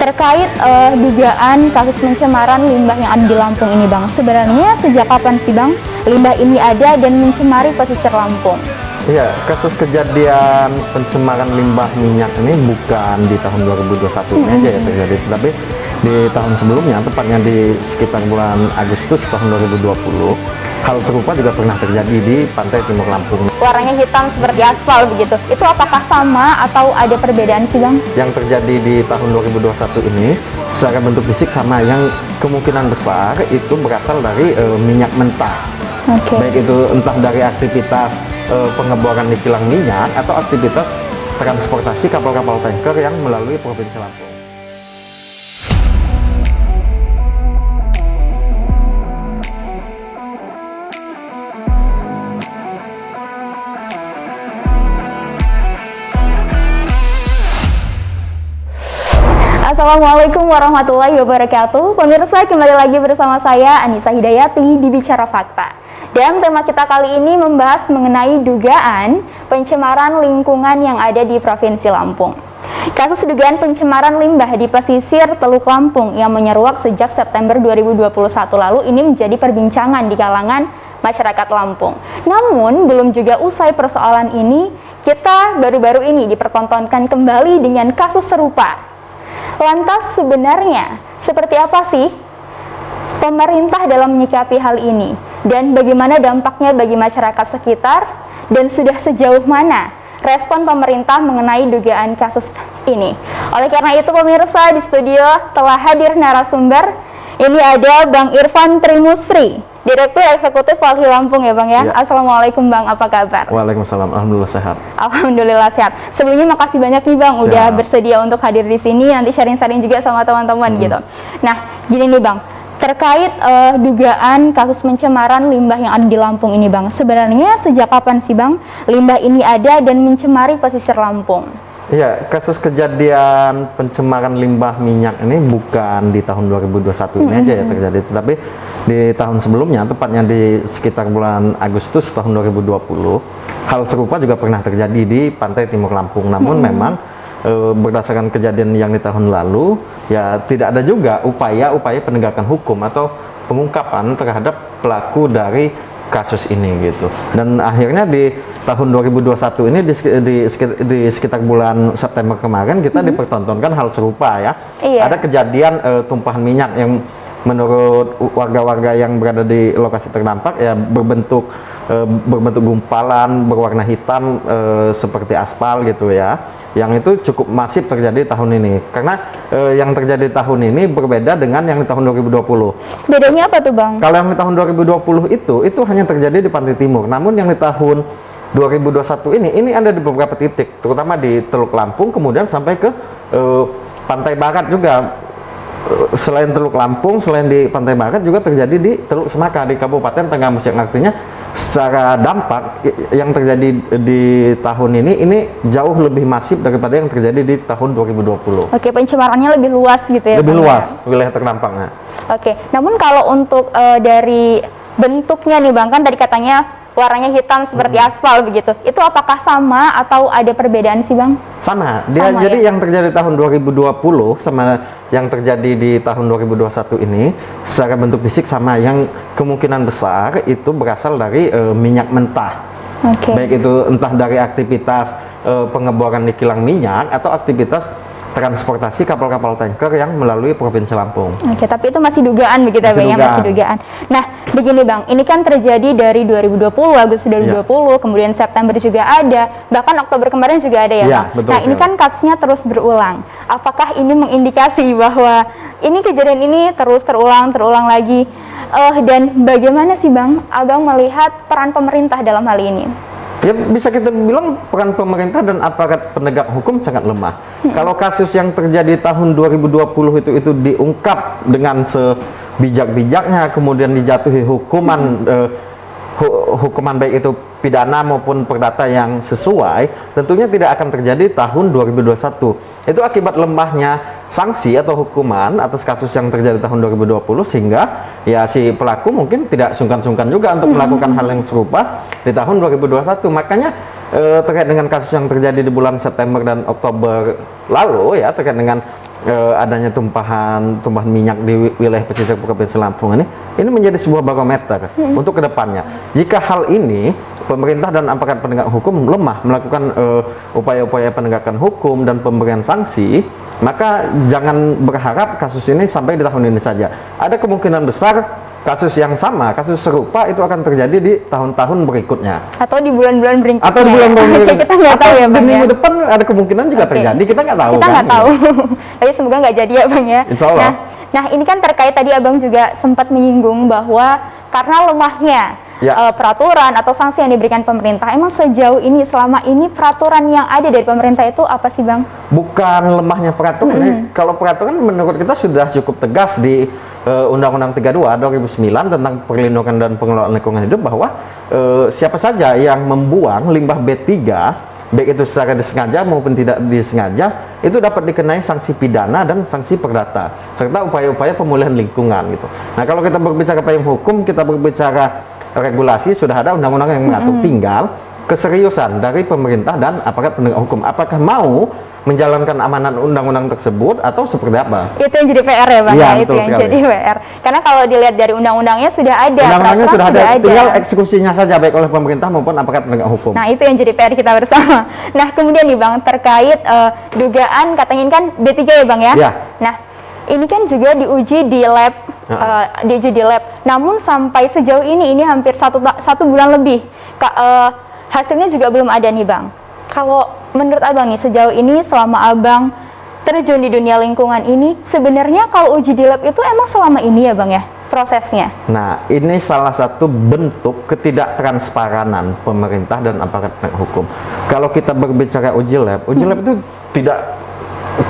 terkait dugaan kasus pencemaran limbah yang ada di Lampung ini, Bang. Sebenarnya sejak kapan sih, Bang, limbah ini ada dan mencemari pesisir Lampung? Iya, kasus kejadian pencemaran limbah minyak ini bukan di tahun 2021 ini aja ya terjadi, tapi di tahun sebelumnya, tepatnya di sekitar bulan Agustus tahun 2020, hal serupa juga pernah terjadi di pantai timur Lampung. Warnanya hitam seperti aspal begitu. Itu apakah sama atau ada perbedaan sih, Bang? Yang terjadi di tahun 2021 ini secara bentuk fisik sama, yang kemungkinan besar itu berasal dari minyak mentah. Baik itu entah dari aktivitas pengeboran di kilang minyak atau aktivitas transportasi kapal-kapal tanker yang melalui Provinsi Lampung. Assalamualaikum warahmatullahi wabarakatuh. Pemirsa, kembali lagi bersama saya Anissa Hidayati di Bicara Fakta. Dan tema kita kali ini membahas mengenai dugaan pencemaran lingkungan yang ada di Provinsi Lampung. Kasus dugaan pencemaran limbah di pesisir Teluk Lampung yang menyeruak sejak September 2021 lalu ini menjadi perbincangan di kalangan masyarakat Lampung. Namun, belum juga usai persoalan ini, kita baru-baru ini dipertontonkan kembali dengan kasus serupa. Lantas sebenarnya seperti apa sih pemerintah dalam menyikapi hal ini? Dan bagaimana dampaknya bagi masyarakat sekitar? Dan sudah sejauh mana respon pemerintah mengenai dugaan kasus ini? Oleh karena itu pemirsa, di studio telah hadir narasumber. Ini ada Bang Irfan Trimusri, Direktur Eksekutif Walhi Lampung ya Bang ya. Assalamualaikum Bang, apa kabar? Waalaikumsalam, alhamdulillah sehat. Alhamdulillah sehat. Sebelumnya makasih banyak nih Bang udah bersedia untuk hadir di sini, nanti sharing-sharing juga sama teman-teman gitu. Nah, gini nih Bang, terkait dugaan kasus pencemaran limbah yang ada di Lampung ini Bang. Sebenarnya sejak kapan sih Bang limbah ini ada dan mencemari pesisir Lampung? Iya, kasus kejadian pencemaran limbah minyak ini bukan di tahun 2021 ini aja ya terjadi, tetapi di tahun sebelumnya, tepatnya di sekitar bulan Agustus tahun 2020, hal serupa juga pernah terjadi di pantai timur Lampung. Namun memang berdasarkan kejadian yang di tahun lalu, ya tidak ada juga upaya penegakan hukum atau pengungkapan terhadap pelaku dari kasus ini gitu. Dan akhirnya di tahun 2021 ini di sekitar bulan September kemarin kita dipertontonkan hal serupa ya. Ada kejadian tumpahan minyak yang menurut warga-warga yang berada di lokasi terdampak ya berbentuk gumpalan berwarna hitam seperti aspal gitu ya. Yang itu cukup masif terjadi tahun ini. Karena yang terjadi tahun ini berbeda dengan yang di tahun 2020. Bedanya apa tuh Bang? Kalau yang di tahun 2020 itu hanya terjadi di pantai timur. Namun yang di tahun 2021 ini ada di beberapa titik, terutama di Teluk Lampung, kemudian sampai ke pantai barat juga. Selain Teluk Lampung, selain di pantai barat juga terjadi di Teluk Semaka di Kabupaten Tenggamus, yang artinya secara dampak yang terjadi di tahun ini jauh lebih masif daripada yang terjadi di tahun 2020. Oke, pencemarannya lebih luas gitu ya? Lebih luas wilayah terdampaknya. Oke, namun kalau untuk dari bentuknya nih Bang, kan tadi katanya warnanya hitam seperti aspal begitu. Itu apakah sama atau ada perbedaan sih Bang? Sama. Jadi yang terjadi tahun 2020 sama yang terjadi di tahun 2021 ini secara bentuk fisik sama, yang kemungkinan besar itu berasal dari minyak mentah. Baik itu entah dari aktivitas pengeboran di kilang minyak atau aktivitas transportasi kapal-kapal tanker yang melalui Provinsi Lampung. Oke, tapi itu masih dugaan begitu ya Bang? Masih dugaan. Nah, begini Bang, ini kan terjadi dari 2020, Agustus 2020, kemudian September juga ada, bahkan Oktober kemarin juga ada ya Bang? Betul, nah, ini kan kasusnya terus berulang. Apakah ini mengindikasi bahwa ini kejadian ini terus terulang lagi? Dan bagaimana sih Bang, Abang melihat peran pemerintah dalam hal ini? Ya, bisa kita bilang peran pemerintah dan aparat penegak hukum sangat lemah. Kalau kasus yang terjadi tahun 2020 itu diungkap dengan sebijak-bijaknya, kemudian dijatuhi hukuman hukuman baik itu pidana maupun perdata yang sesuai, tentunya tidak akan terjadi tahun 2021. Itu akibat lemahnya sanksi atau hukuman atas kasus yang terjadi tahun 2020, sehingga ya si pelaku mungkin tidak sungkan-sungkan juga untuk melakukan hal yang serupa di tahun 2021. Makanya terkait dengan kasus yang terjadi di bulan September dan Oktober lalu ya, terkait dengan adanya tumpahan minyak di wilayah pesisir Provinsi Lampung ini menjadi sebuah barometer untuk kedepannya. Jika hal ini pemerintah dan aparat penegak hukum lemah melakukan upaya-upaya penegakan hukum dan pemberian sanksi, maka jangan berharap kasus ini sampai di tahun ini saja. Ada kemungkinan besar kasus yang sama, kasus serupa itu akan terjadi di tahun-tahun berikutnya. Atau di bulan-bulan berikutnya. Atau di bulan-bulan berikutnya. Kita nggak tahu ya Bang. Minggu depan ada kemungkinan juga terjadi. Kita nggak tahu. Kita kan? nggak tahu. Tapi semoga nggak jadi ya Bang ya. Insya Allah. Nah ini kan terkait tadi Abang juga sempat menyinggung bahwa karena lemahnya peraturan atau sanksi yang diberikan pemerintah. Emang sejauh ini, selama ini peraturan yang ada dari pemerintah itu apa sih Bang? Bukan lemahnya peraturan. Kalau peraturan menurut kita sudah cukup tegas di Undang-Undang 32 2009 tentang perlindungan dan pengelolaan lingkungan hidup, bahwa siapa saja yang membuang limbah B3, baik itu secara disengaja maupun tidak disengaja, itu dapat dikenai sanksi pidana dan sanksi perdata serta upaya-upaya pemulihan lingkungan gitu. Nah, kalau kita berbicara payung hukum, kita berbicara regulasi, sudah ada undang-undang yang mengatur. Tinggal keseriusan dari pemerintah dan aparat penegak hukum, apakah mau menjalankan amanat undang-undang tersebut atau seperti apa? Itu yang jadi PR ya Bang ya, itu yang sekali. Jadi PR. Karena kalau dilihat dari undang-undangnya sudah ada, undang-undangnya sudah ada, tinggal eksekusinya saja baik oleh pemerintah maupun aparat penegak hukum. Nah, itu yang jadi PR kita bersama. Nah, kemudian nih Bang, terkait dugaan katanya kan B3 ya Bang ya? Ya. Nah, ini kan juga diuji di lab, namun sampai sejauh ini hampir satu bulan lebih. Hasilnya juga belum ada nih Bang. Kalau menurut Abang nih, sejauh ini selama Abang terjun di dunia lingkungan ini, sebenarnya kalau uji di lab itu emang selama ini ya Bang ya prosesnya? Nah, ini salah satu bentuk ketidaktransparan pemerintah dan aparat penegak hukum. Kalau kita berbicara uji lab itu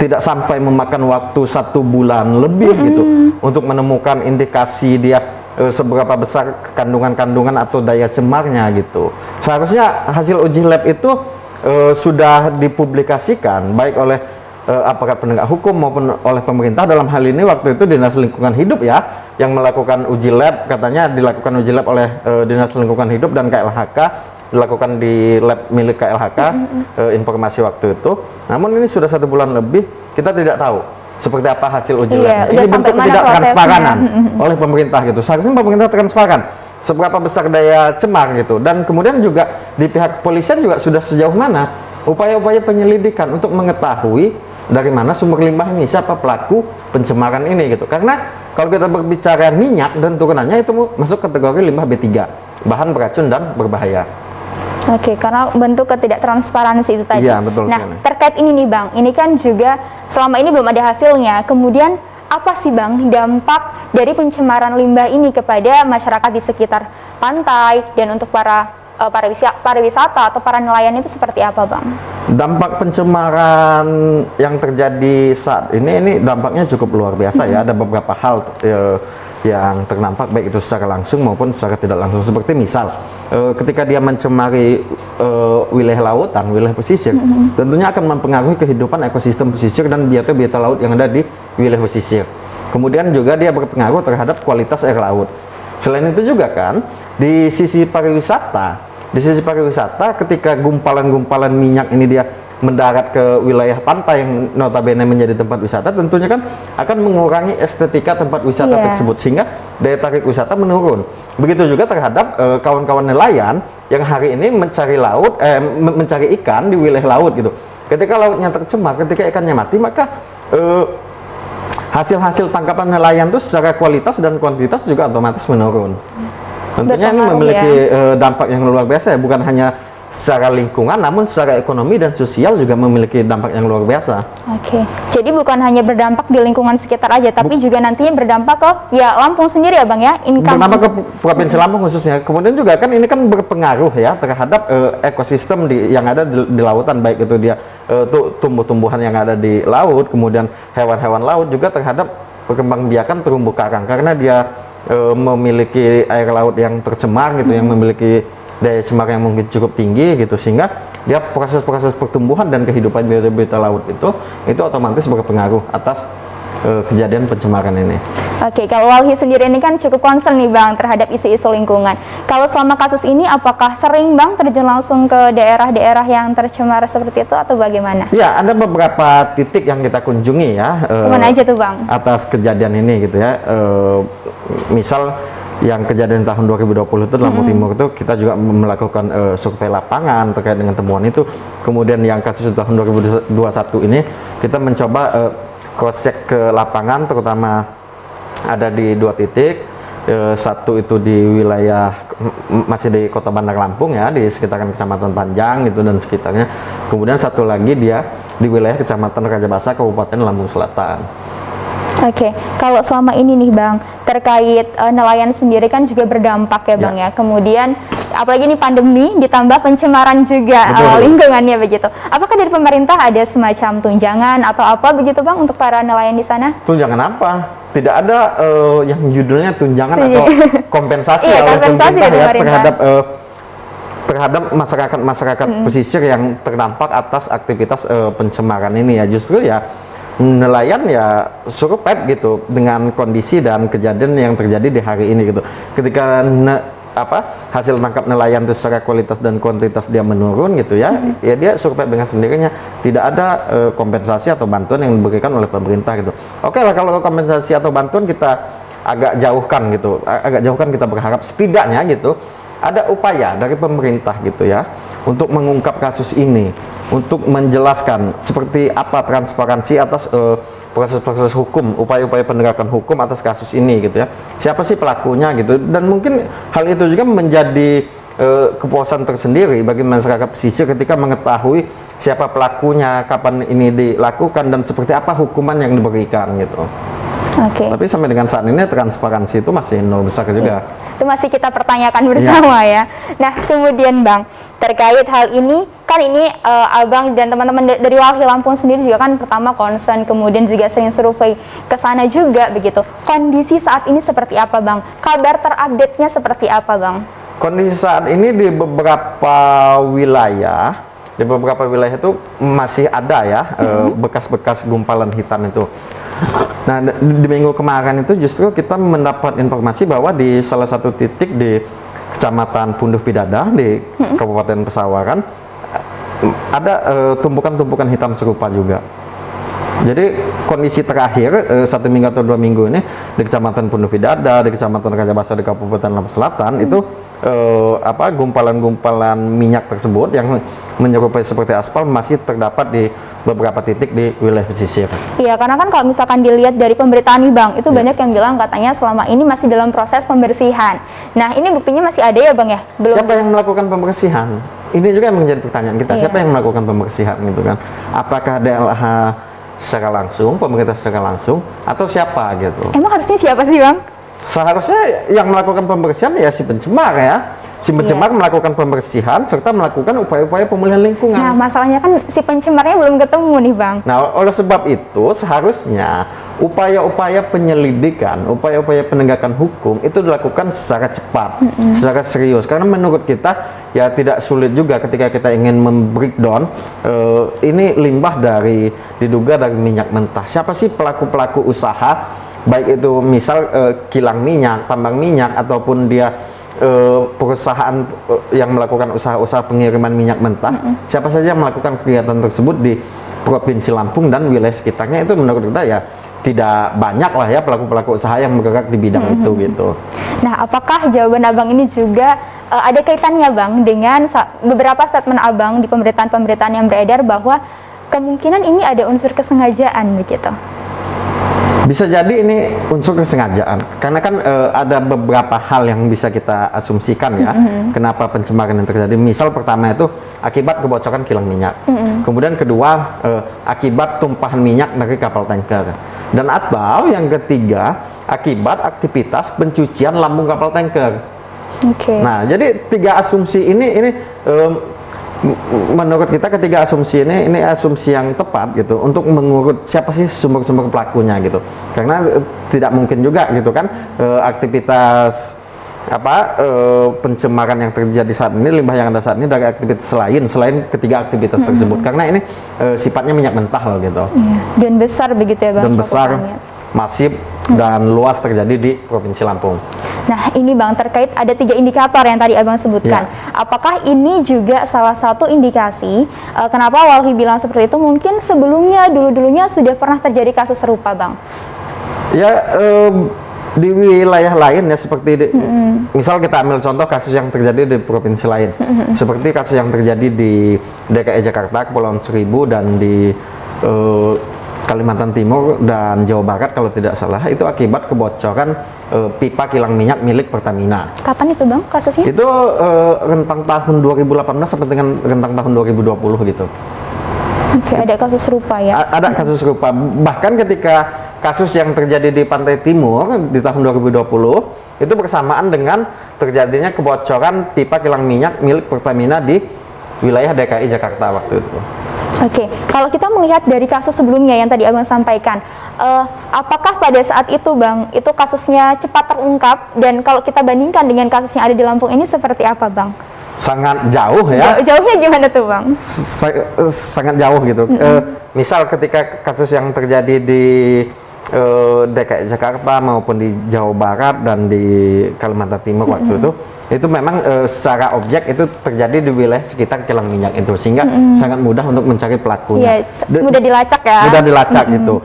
tidak sampai memakan waktu 1 bulan lebih gitu untuk menemukan indikasi dia seberapa besar kandungan-kandungan atau daya cemarnya gitu. Seharusnya hasil uji lab itu sudah dipublikasikan baik oleh aparat penegak hukum maupun oleh pemerintah. Dalam hal ini waktu itu Dinas Lingkungan Hidup ya yang melakukan uji lab, katanya dilakukan uji lab oleh Dinas Lingkungan Hidup dan KLHK, dilakukan di lab milik KLHK, informasi waktu itu. Namun ini sudah 1 bulan lebih, kita tidak tahu seperti apa hasil uji labnya. Ini bentuk ketidaktransparan oleh pemerintah gitu. Seharusnya pemerintah transparan seberapa besar daya cemar gitu, dan kemudian juga di pihak kepolisian juga sudah sejauh mana upaya-upaya penyelidikan untuk mengetahui dari mana sumber limbah ini, siapa pelaku pencemaran ini gitu. Karena kalau kita berbicara minyak dan turunannya itu masuk kategori limbah B3, bahan beracun dan berbahaya. Oke, karena bentuk ketidaktransparansi itu tadi. Iya, betul. Nah, terkait ini nih Bang, ini kan juga selama ini belum ada hasilnya. Kemudian apa sih Bang dampak dari pencemaran limbah ini kepada masyarakat di sekitar pantai dan untuk para pariwisata atau para nelayan itu seperti apa Bang? Dampak pencemaran yang terjadi saat ini dampaknya cukup luar biasa ya. Ada beberapa hal yang terdampak baik itu secara langsung maupun secara tidak langsung. Seperti misal ketika dia mencemari wilayah lautan, wilayah pesisir, tentunya akan mempengaruhi kehidupan ekosistem pesisir dan biota-biota laut yang ada di wilayah pesisir. Kemudian juga dia berpengaruh terhadap kualitas air laut. Selain itu juga kan di sisi pariwisata, ketika gumpalan-gumpalan minyak ini dia mendarat ke wilayah pantai yang notabene menjadi tempat wisata, tentunya kan akan mengurangi estetika tempat wisata tersebut, sehingga daya tarik wisata menurun. Begitu juga terhadap kawan-kawan nelayan yang hari ini mencari ikan di wilayah laut gitu. Ketika lautnya tercemar, ketika ikannya mati, maka hasil-hasil tangkapan nelayan itu secara kualitas dan kuantitas juga otomatis menurun. Tentunya ini memiliki dampak yang luar biasa ya, bukan hanya secara lingkungan, namun secara ekonomi dan sosial juga memiliki dampak yang luar biasa. Oke, jadi bukan hanya berdampak di lingkungan sekitar aja, tapi juga nantinya berdampak ke Lampung sendiri ya Bang ya, berdampak ke Provinsi Lampung khususnya. Kemudian juga kan ini kan berpengaruh ya terhadap ekosistem yang ada di lautan, baik itu dia tumbuh-tumbuhan yang ada di laut, kemudian hewan-hewan laut, juga terhadap perkembangbiakan terumbu karang, karena dia memiliki air laut yang tercemar gitu, yang memiliki daya cemar yang mungkin cukup tinggi gitu, sehingga dia proses-proses pertumbuhan dan kehidupan biota-biota laut itu otomatis berpengaruh atas kejadian pencemaran ini. Oke, kalau Walhi sendiri ini kan cukup concern nih Bang terhadap isu-isu lingkungan. Kalau selama kasus ini apakah sering Bang terjun langsung ke daerah-daerah yang tercemar seperti itu atau bagaimana? Ya, ada beberapa titik yang kita kunjungi ya. Kemana aja tuh Bang? Atas kejadian ini gitu ya. Misal yang kejadian tahun 2020 itu Lampung Timur itu kita juga melakukan survei lapangan terkait dengan temuan itu. Kemudian yang kasus tahun 2021 ini kita mencoba cross check ke lapangan, terutama ada di 2 titik. Satu itu di wilayah masih di Kota Bandar Lampung ya, di sekitaran Kecamatan Panjang itu dan sekitarnya. Kemudian satu lagi dia di wilayah Kecamatan Rajabasa Kabupaten Lampung Selatan. Oke, kalau selama ini nih Bang, terkait nelayan sendiri kan juga berdampak ya Bang ya. Kemudian apalagi ini pandemi ditambah pencemaran juga lingkungannya begitu. Apakah dari pemerintah ada semacam tunjangan atau apa begitu Bang untuk para nelayan di sana? Tunjangan apa? Tidak ada yang judulnya tunjangan atau kompensasi oleh kompensasi pemerintah ya terhadap masyarakat pesisir yang terdampak atas aktivitas pencemaran ini ya. Justru ya nelayan ya survive gitu dengan kondisi dan kejadian yang terjadi di hari ini gitu. Ketika hasil tangkap nelayan itu secara kualitas dan kuantitas dia menurun gitu ya, ya dia survive dengan sendirinya. Tidak ada kompensasi atau bantuan yang diberikan oleh pemerintah gitu. Oke lah, kalau kompensasi atau bantuan kita agak jauhkan gitu, kita berharap setidaknya gitu ada upaya dari pemerintah gitu ya untuk mengungkap kasus ini, untuk menjelaskan seperti apa transparansi atas proses-proses hukum, upaya-upaya penegakan hukum atas kasus ini gitu ya. Siapa sih pelakunya gitu, dan mungkin hal itu juga menjadi kepuasan tersendiri bagi masyarakat pesisir ketika mengetahui siapa pelakunya, kapan ini dilakukan, dan seperti apa hukuman yang diberikan gitu. Tapi sampai dengan saat ini transparansi itu masih nol besar juga. Itu masih kita pertanyakan bersama ya. Nah, kemudian Bang, terkait hal ini, kan ini Abang dan teman-teman dari Walhi Lampung sendiri juga kan pertama concern, kemudian juga sering survei ke sana juga begitu. Kondisi saat ini seperti apa Bang? Kabar terupdate-nya seperti apa Bang? Kondisi saat ini di beberapa wilayah itu masih ada ya bekas-bekas gumpalan hitam itu. Nah, di minggu kemarin itu justru kita mendapat informasi bahwa di salah satu titik di Kecamatan Punduh Pidada di Kabupaten Pesawaran ada tumpukan-tumpukan hitam serupa juga. Jadi kondisi terakhir 1 minggu atau 2 minggu ini di Kecamatan Punduh Pidada, di Kecamatan Rajabasa di Kabupaten Lampung Selatan itu gumpalan-gumpalan minyak tersebut yang menyerupai seperti aspal masih terdapat di beberapa titik di wilayah pesisir. Iya, karena kan kalau misalkan dilihat dari pemberitaan nih Bang, itu banyak yang bilang katanya selama ini masih dalam proses pembersihan. Nah, ini buktinya masih ada ya Bang ya? Belum. Siapa yang melakukan pembersihan? Ini juga yang menjadi pertanyaan kita. Siapa yang melakukan pembersihan gitu kan? Apakah DLH secara langsung, pemerintah secara langsung, atau siapa gitu? Emang harusnya siapa sih Bang? Seharusnya yang melakukan pembersihan ya si pencemar ya. Si pencemar melakukan pembersihan serta melakukan upaya-upaya pemulihan lingkungan. Nah, masalahnya kan si pencemarnya belum ketemu nih Bang. Nah, oleh sebab itu seharusnya upaya-upaya penyelidikan, upaya-upaya penegakan hukum itu dilakukan secara cepat, secara serius. Karena menurut kita ya tidak sulit juga ketika kita ingin membreakdown ini limbah diduga dari minyak mentah. Siapa sih pelaku-pelaku usaha, baik itu misal kilang minyak, tambang minyak, ataupun dia perusahaan yang melakukan usaha-usaha pengiriman minyak mentah. Siapa saja yang melakukan kegiatan tersebut di Provinsi Lampung dan wilayah sekitarnya, itu menurut kita ya tidak banyak lah ya pelaku-pelaku usaha yang bergerak di bidang itu gitu. Nah, apakah jawaban Abang ini juga ada kaitannya Bang dengan beberapa statement Abang di pemberitaan-pemberitaan yang beredar bahwa kemungkinan ini ada unsur kesengajaan begitu? Bisa jadi ini unsur kesengajaan, karena kan ada beberapa hal yang bisa kita asumsikan ya, kenapa pencemaran yang terjadi. Misal pertama itu akibat kebocoran kilang minyak, kemudian kedua akibat tumpahan minyak dari kapal tanker, dan atau yang ketiga akibat aktivitas pencucian lambung kapal tanker. Nah, jadi 3 asumsi ini menurut kita ketiga asumsi ini asumsi yang tepat gitu untuk mengurut siapa sih sumber-sumber pelakunya gitu, karena tidak mungkin juga gitu kan aktivitas pencemaran yang terjadi saat ini, limbah yang ada saat ini dari aktivitas selain ketiga aktivitas tersebut, karena ini sifatnya minyak mentah loh gitu. Dan besar begitu ya Bang. Dan besar. masif dan luas terjadi di Provinsi Lampung. Nah, ini Bang, terkait ada 3 indikator yang tadi Abang sebutkan. Apakah ini juga salah satu indikasi kenapa Walhi bilang seperti itu? Mungkin sebelumnya, dulu-dulunya sudah pernah terjadi kasus serupa, Bang? Ya, di wilayah lain ya, seperti misal kita ambil contoh kasus yang terjadi di provinsi lain, seperti kasus yang terjadi di DKI Jakarta, Kepulauan Seribu, dan di Kalimantan Timur dan Jawa Barat kalau tidak salah, itu akibat kebocoran pipa kilang minyak milik Pertamina. Kapan itu Bang kasusnya? Itu rentang tahun 2018 sampai dengan rentang tahun 2020 gitu. Oke, ada kasus serupa ya? Ada kasus serupa. Bahkan ketika kasus yang terjadi di Pantai Timur di tahun 2020, itu bersamaan dengan terjadinya kebocoran pipa kilang minyak milik Pertamina di wilayah DKI Jakarta waktu itu. Oke, kalau kita melihat dari kasus sebelumnya yang tadi Abang sampaikan, apakah pada saat itu Bang, itu kasusnya cepat terungkap, dan kalau kita bandingkan dengan kasus yang ada di Lampung ini seperti apa Bang? Sangat jauh ya. Jauhnya gimana tuh Bang? Sangat jauh gitu. Misal ketika kasus yang terjadi di DKI Jakarta maupun di Jawa Barat dan di Kalimantan Timur waktu itu memang secara objek itu terjadi di wilayah sekitar kilang minyak itu, sehingga sangat mudah untuk mencari pelakunya. Ya, mudah dilacak ya. Mudah dilacak gitu.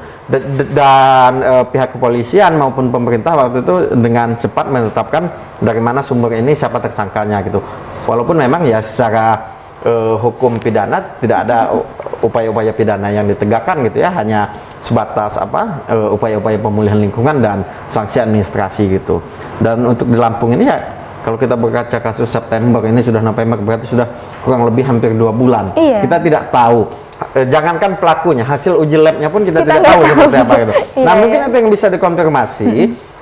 Dan pihak kepolisian maupun pemerintah waktu itu dengan cepat menetapkan dari mana sumber ini, siapa tersangkanya gitu. Walaupun memang ya secara hukum pidana tidak ada upaya-upaya pidana yang ditegakkan gitu ya, hanya sebatas upaya-upaya pemulihan lingkungan dan sanksi administrasi gitu. Dan untuk di Lampung ini ya, kalau kita berkaca kasus September ini sudah November, berarti sudah kurang lebih hampir 2 bulan. Kita tidak tahu, jangankan pelakunya, hasil uji labnya pun kita tidak tahu seperti apa gitu. Nah, mungkin itu yang bisa dikonfirmasi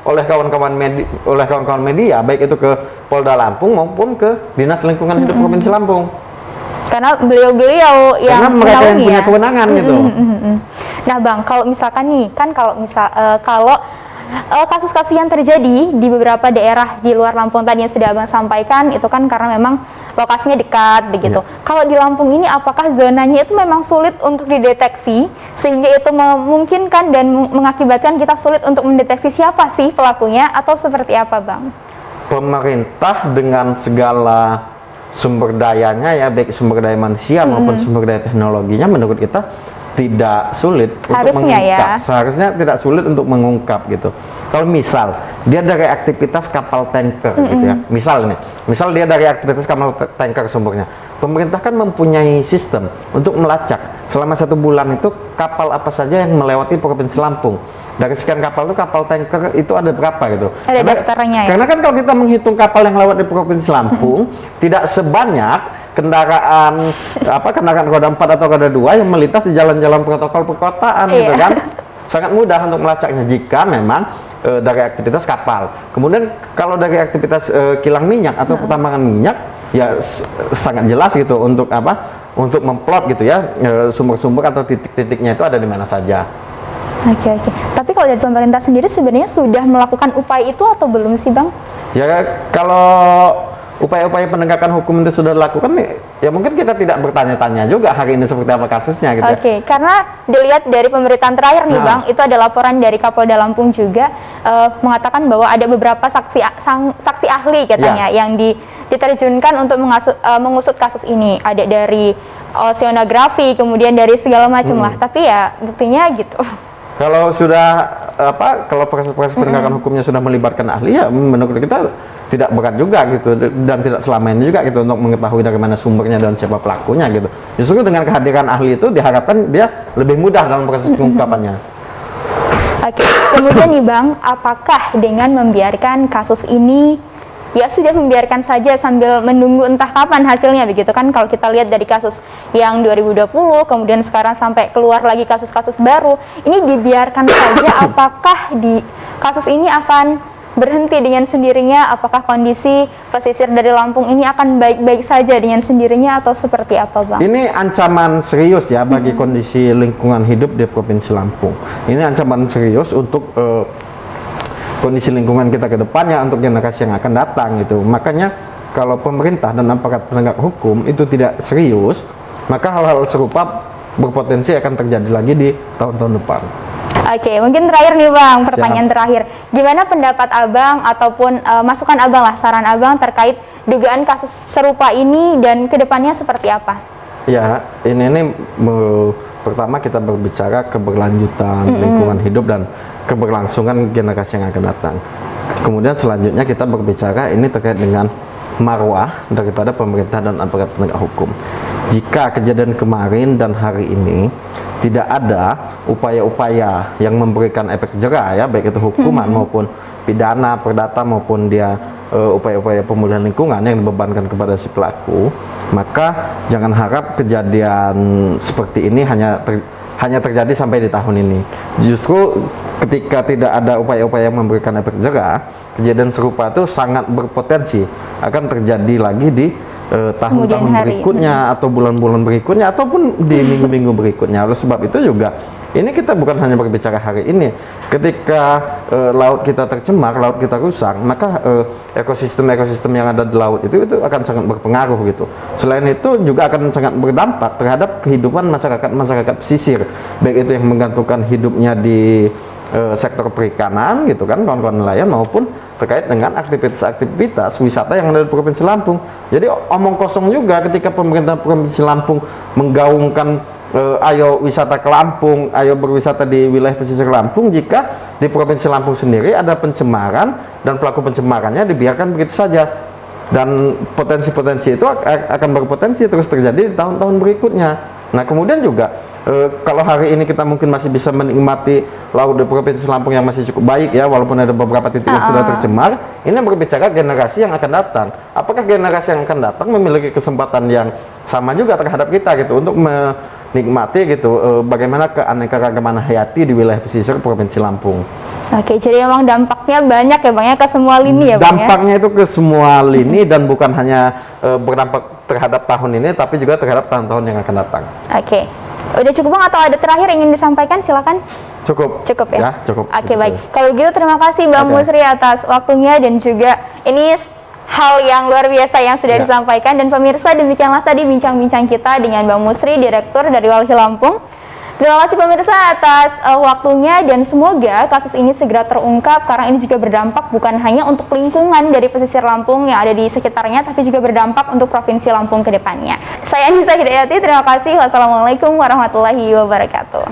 oleh kawan-kawan media, baik itu ke Polda Lampung maupun ke Dinas Lingkungan Hidup Provinsi Lampung. Karena beliau-beliau yang mereka yang punya kewenangan gitu. Nah Bang, kalau misalkan nih, kan kalau kasus-kasus yang terjadi di beberapa daerah di luar Lampung tadi yang sudah Abang sampaikan, itu kan karena memang lokasinya dekat begitu. Kalau di Lampung ini, apakah zonanya itu memang sulit untuk dideteksi, sehingga itu memungkinkan dan mengakibatkan kita sulit untuk mendeteksi siapa sih pelakunya, atau seperti apa Bang? Pemerintah dengan segala sumber dayanya ya, baik sumber daya manusia maupun sumber daya teknologinya, menurut kita tidak sulit untuk mengungkap. Seharusnya tidak sulit untuk mengungkap gitu. Kalau misal dia dari aktivitas kapal tanker gitu ya, misal dia dari aktivitas kapal tanker sumbernya, pemerintah kan mempunyai sistem untuk melacak selama 1 bulan itu kapal apa saja yang melewati Provinsi Lampung. Dari sekian kapal itu, kapal tanker itu ada berapa gitu. Ada daftarnya ya? Karena kan kalau kita menghitung kapal yang lewat di Provinsi Lampung, tidak sebanyak kendaraan roda 4 atau roda 2 yang melintas di jalan-jalan protokol perkotaan gitu kan. Sangat mudah untuk melacaknya jika memang dari aktivitas kapal. Kemudian kalau dari aktivitas kilang minyak atau pertambangan minyak, ya sangat jelas gitu untuk untuk memplot gitu ya, sumber-sumber atau titik-titiknya itu ada di mana saja. Oke. Tapi kalau dari pemerintah sendiri sebenarnya sudah melakukan upaya itu atau belum sih Bang? Ya kalau upaya-upaya penegakan hukum itu sudah dilakukan, ya mungkin kita tidak bertanya-tanya juga hari ini seperti apa kasusnya gitu. Oke, karena dilihat dari pemberitaan terakhir nih Bang, itu ada laporan dari Kapolda Lampung juga mengatakan bahwa ada beberapa saksi ahli katanya yang diterjunkan untuk mengusut kasus ini. Ada dari oceanografi, kemudian dari segala macam lah. Tapi ya buktinya gitu. Kalau sudah kalau proses penegakan hukumnya sudah melibatkan ahli, ya menurut kita tidak berat juga gitu, dan tidak selama ini juga gitu untuk mengetahui dari mana sumbernya dan siapa pelakunya gitu. Justru dengan kehadiran ahli itu diharapkan dia lebih mudah dalam proses pengungkapannya. Oke, kemudian nih Bang, apakah dengan membiarkan kasus ini, ya sudah membiarkan saja sambil menunggu entah kapan hasilnya begitu kan? Kalau kita lihat dari kasus yang 2020, kemudian sekarang sampai keluar lagi kasus-kasus baru, ini dibiarkan saja, apakah di kasus ini akan berhenti dengan sendirinya? Apakah kondisi pesisir dari Lampung ini akan baik-baik saja dengan sendirinya atau seperti apa Bang? Ini ancaman serius ya bagi kondisi lingkungan hidup di Provinsi Lampung. Ini ancaman serius untuk kondisi lingkungan kita ke depannya, untuk generasi yang akan datang gitu. Makanya kalau pemerintah dan aparat penegak hukum itu tidak serius, maka hal-hal serupa berpotensi akan terjadi lagi di tahun-tahun depan. Oke, mungkin terakhir nih Bang, pertanyaan terakhir. Gimana pendapat Abang ataupun masukan Abang lah, saran Abang terkait dugaan kasus serupa ini dan kedepannya seperti apa? Ya, ini pertama kita berbicara keberlanjutan lingkungan hidup dan keberlangsungan generasi yang akan datang. Kemudian selanjutnya kita berbicara ini terkait dengan marwah daripada pemerintah dan aparat penegak hukum. Jika kejadian kemarin dan hari ini tidak ada upaya-upaya yang memberikan efek jera ya, baik itu hukuman maupun pidana, perdata maupun dia upaya-upaya pemulihan lingkungan yang dibebankan kepada si pelaku, maka jangan harap kejadian seperti ini hanya terjadi sampai di tahun ini. Justru ketika tidak ada upaya-upaya yang memberikan efek jera, kejadian serupa itu sangat berpotensi akan terjadi lagi di tahun-tahun berikutnya atau bulan-bulan berikutnya ataupun di minggu-minggu berikutnya. Oleh sebab itu juga ini kita bukan hanya berbicara hari ini. Ketika laut kita tercemar, laut kita rusak, maka ekosistem-ekosistem yang ada di laut itu akan sangat berpengaruh gitu. Selain itu juga akan sangat berdampak terhadap kehidupan masyarakat pesisir, baik itu yang menggantungkan hidupnya di sektor perikanan gitu kan, kawan-kawan nelayan, maupun terkait dengan aktivitas-aktivitas wisata yang ada di Provinsi Lampung. Jadi omong kosong juga ketika pemerintah Provinsi Lampung menggaungkan ayo wisata ke Lampung, ayo berwisata di wilayah pesisir Lampung, jika di Provinsi Lampung sendiri ada pencemaran dan pelaku pencemarannya dibiarkan begitu saja. Dan potensi-potensi itu akan berpotensi terus terjadi di tahun-tahun berikutnya. Nah, kemudian juga kalau hari ini kita mungkin masih bisa menikmati laut di Provinsi Lampung yang masih cukup baik ya, walaupun ada beberapa titik yang sudah tercemar, ini berbicara generasi yang akan datang. Apakah generasi yang akan datang memiliki kesempatan yang sama juga terhadap kita gitu untuk menikmati gitu bagaimana keanekaragaman hayati di wilayah pesisir Provinsi Lampung. Oke, jadi memang dampaknya banyak ya Bang ya, ke semua lini ya Bang ya? Dampaknya itu ke semua lini dan bukan hanya berdampak terhadap tahun ini, tapi juga terhadap tahun-tahun yang akan datang. Oke, udah cukup Bang atau ada terakhir ingin disampaikan? Silakan. Cukup. Cukup ya? Cukup. Oke, baik. Kalau gitu terima kasih Bang Musri atas waktunya dan juga ini hal yang luar biasa yang sudah disampaikan. Dan pemirsa, demikianlah tadi bincang-bincang kita dengan Bang Musri, Direktur dari Walhi Lampung. Terima kasih pemirsa atas waktunya dan semoga kasus ini segera terungkap karena ini juga berdampak bukan hanya untuk lingkungan dari pesisir Lampung yang ada di sekitarnya, tapi juga berdampak untuk Provinsi Lampung ke depannya. Saya Anissa Hidayati, terima kasih. Wassalamualaikum warahmatullahi wabarakatuh.